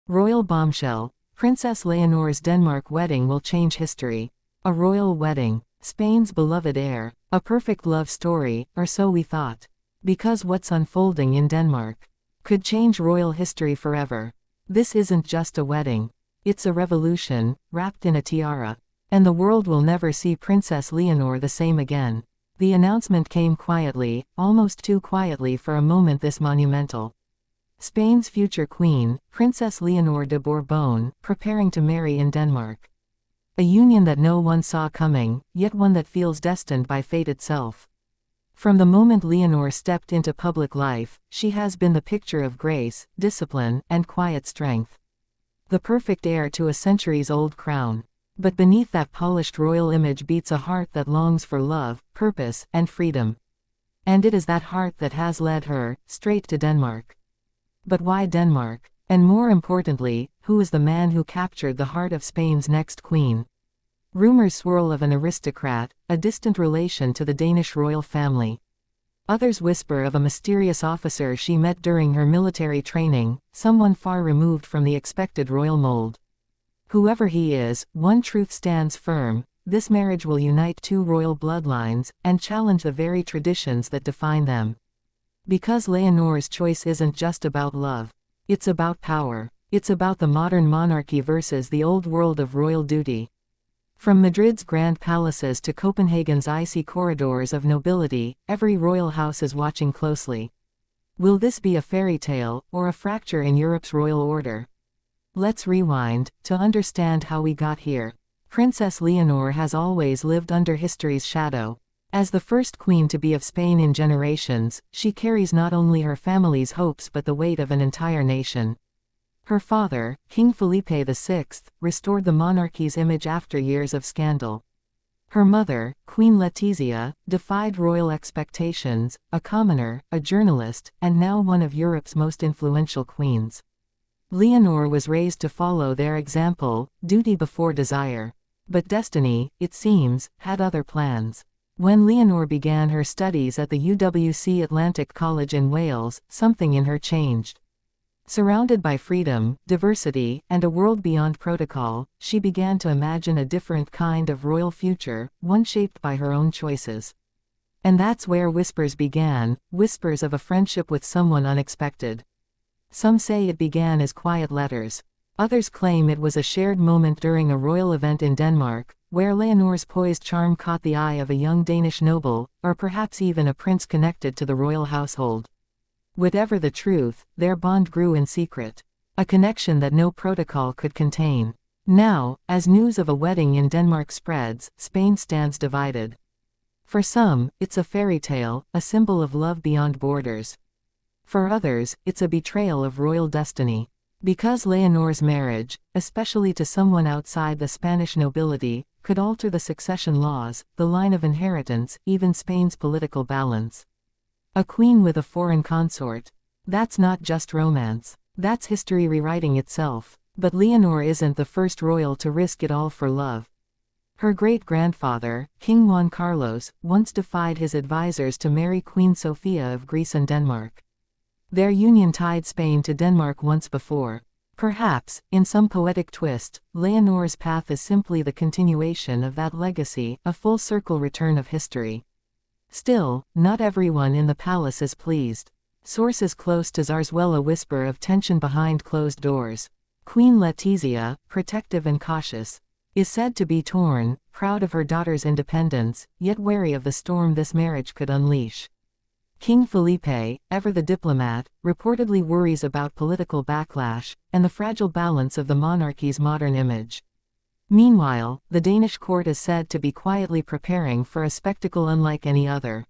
Royal Bombshell. Princess Leonor's Denmark wedding will change history. A royal wedding. Spain's beloved heir. A perfect love story, or so we thought. Because what's unfolding in Denmark could change royal history forever. This isn't just a wedding. It's a revolution, wrapped in a tiara. And the world will never see Princess Leonor the same again. The announcement came quietly, almost too quietly for a moment this monumental. Spain's future queen, Princess Leonor de Bourbon, preparing to marry in Denmark. A union that no one saw coming, yet one that feels destined by fate itself. From the moment Leonor stepped into public life, she has been the picture of grace, discipline, and quiet strength. The perfect heir to a centuries-old crown. But beneath that polished royal image beats a heart that longs for love, purpose, and freedom. And it is that heart that has led her, straight to Denmark. But why Denmark? And more importantly, who is the man who captured the heart of Spain's next queen? Rumors swirl of an aristocrat, a distant relation to the Danish royal family. Others whisper of a mysterious officer she met during her military training, someone far removed from the expected royal mold. Whoever he is, one truth stands firm: this marriage will unite two royal bloodlines, and challenge the very traditions that define them. Because Leonor's choice isn't just about love. It's about power. It's about the modern monarchy versus the old world of royal duty. From Madrid's grand palaces to Copenhagen's icy corridors of nobility, every royal house is watching closely. Will this be a fairy tale, or a fracture in Europe's royal order? Let's rewind, to understand how we got here. Princess Leonor has always lived under history's shadow. As the first queen to be of Spain in generations, she carries not only her family's hopes but the weight of an entire nation. Her father, King Felipe VI, restored the monarchy's image after years of scandal. Her mother, Queen Letizia, defied royal expectations, a commoner, a journalist, and now one of Europe's most influential queens. Leonor was raised to follow their example, duty before desire. But destiny, it seems, had other plans. When Leonor began her studies at the UWC Atlantic College in Wales, something in her changed. Surrounded by freedom, diversity, and a world beyond protocol, she began to imagine a different kind of royal future, one shaped by her own choices. And that's where whispers began, whispers of a friendship with someone unexpected. Some say it began as quiet letters. Others claim it was a shared moment during a royal event in Denmark, where Leonor's poised charm caught the eye of a young Danish noble, or perhaps even a prince connected to the royal household. Whatever the truth, their bond grew in secret. A connection that no protocol could contain. Now, as news of a wedding in Denmark spreads, Spain stands divided. For some, it's a fairy tale, a symbol of love beyond borders. For others, it's a betrayal of royal destiny. Because Leonor's marriage, especially to someone outside the Spanish nobility, could alter the succession laws, the line of inheritance, even Spain's political balance. A queen with a foreign consort. That's not just romance. That's history rewriting itself. But Leonor isn't the first royal to risk it all for love. Her great-grandfather, King Juan Carlos, once defied his advisors to marry Queen Sofia of Greece and Denmark. Their union tied Spain to Denmark once before. Perhaps, in some poetic twist, Leonor's path is simply the continuation of that legacy, a full-circle return of history. Still, not everyone in the palace is pleased. Sources close to Zarzuela whisper of tension behind closed doors. Queen Letizia, protective and cautious, is said to be torn, proud of her daughter's independence, yet wary of the storm this marriage could unleash. King Felipe, ever the diplomat, reportedly worries about political backlash, and the fragile balance of the monarchy's modern image. Meanwhile, the Danish court is said to be quietly preparing for a spectacle unlike any other.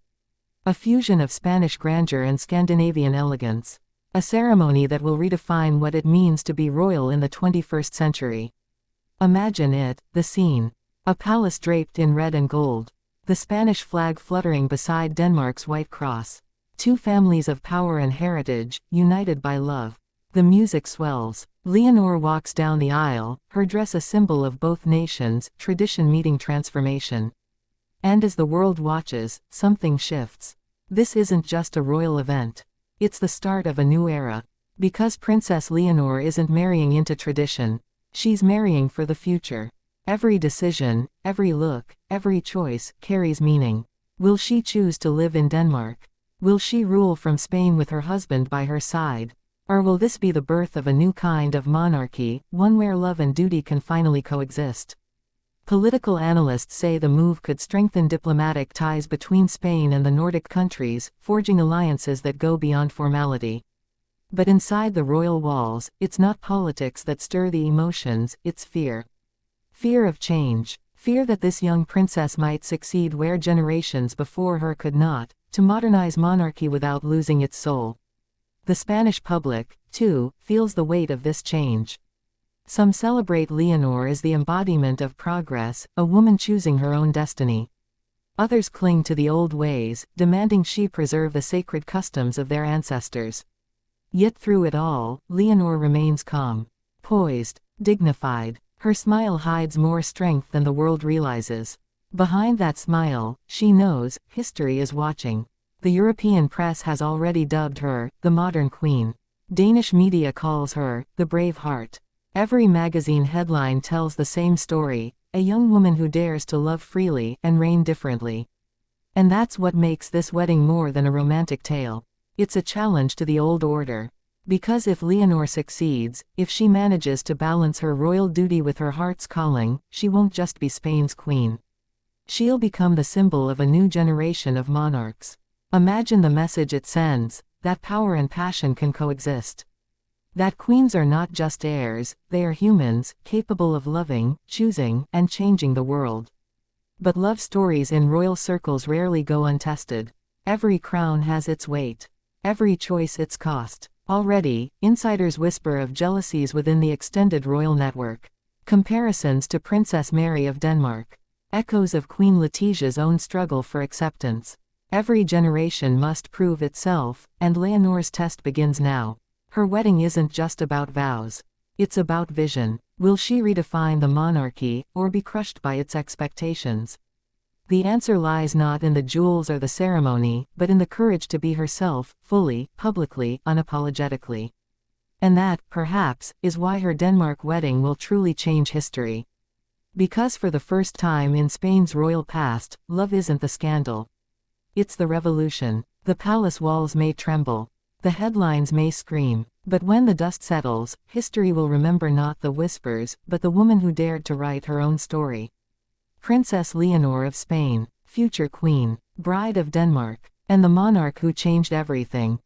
A fusion of Spanish grandeur and Scandinavian elegance. A ceremony that will redefine what it means to be royal in the 21st century. Imagine it, the scene. A palace draped in red and gold. The Spanish flag fluttering beside Denmark's white cross. Two families of power and heritage, united by love. The music swells. Leonor walks down the aisle, her dress a symbol of both nations, tradition meeting transformation. And as the world watches, something shifts. This isn't just a royal event. It's the start of a new era. Because Princess Leonor isn't marrying into tradition. She's marrying for the future. Every decision, every look, every choice, carries meaning. Will she choose to live in Denmark? Will she rule from Spain with her husband by her side? Or will this be the birth of a new kind of monarchy, one where love and duty can finally coexist? Political analysts say the move could strengthen diplomatic ties between Spain and the Nordic countries, forging alliances that go beyond formality. But inside the royal walls, it's not politics that stir the emotions, it's fear. Fear of change. Fear that this young princess might succeed where generations before her could not, to modernize monarchy without losing its soul. The Spanish public, too, feels the weight of this change. Some celebrate Leonor as the embodiment of progress, a woman choosing her own destiny. Others cling to the old ways, demanding she preserve the sacred customs of their ancestors. Yet through it all, Leonor remains calm, poised, dignified. Her smile hides more strength than the world realizes. Behind that smile, she knows, history is watching. The European press has already dubbed her, the modern queen. Danish media calls her, the brave heart. Every magazine headline tells the same story, a young woman who dares to love freely and reign differently. And that's what makes this wedding more than a romantic tale. It's a challenge to the old order. Because if Leonor succeeds, if she manages to balance her royal duty with her heart's calling, she won't just be Spain's queen. She'll become the symbol of a new generation of monarchs. Imagine the message it sends, that power and passion can coexist. That queens are not just heirs, they are humans, capable of loving, choosing, and changing the world. But love stories in royal circles rarely go untested. Every crown has its weight. Every choice its cost. Already, insiders whisper of jealousies within the extended royal network. Comparisons to Princess Mary of Denmark. Echoes of Queen Letitia's own struggle for acceptance. Every generation must prove itself, and Leonor's test begins now. Her wedding isn't just about vows. It's about vision. Will she redefine the monarchy, or be crushed by its expectations? The answer lies not in the jewels or the ceremony, but in the courage to be herself, fully, publicly, unapologetically. And that, perhaps, is why her Denmark wedding will truly change history. Because for the first time in Spain's royal past, love isn't the scandal. It's the revolution. The palace walls may tremble. The headlines may scream. But when the dust settles, history will remember not the whispers, but the woman who dared to write her own story. Princess Leonor of Spain, future queen, bride of Denmark, and the monarch who changed everything.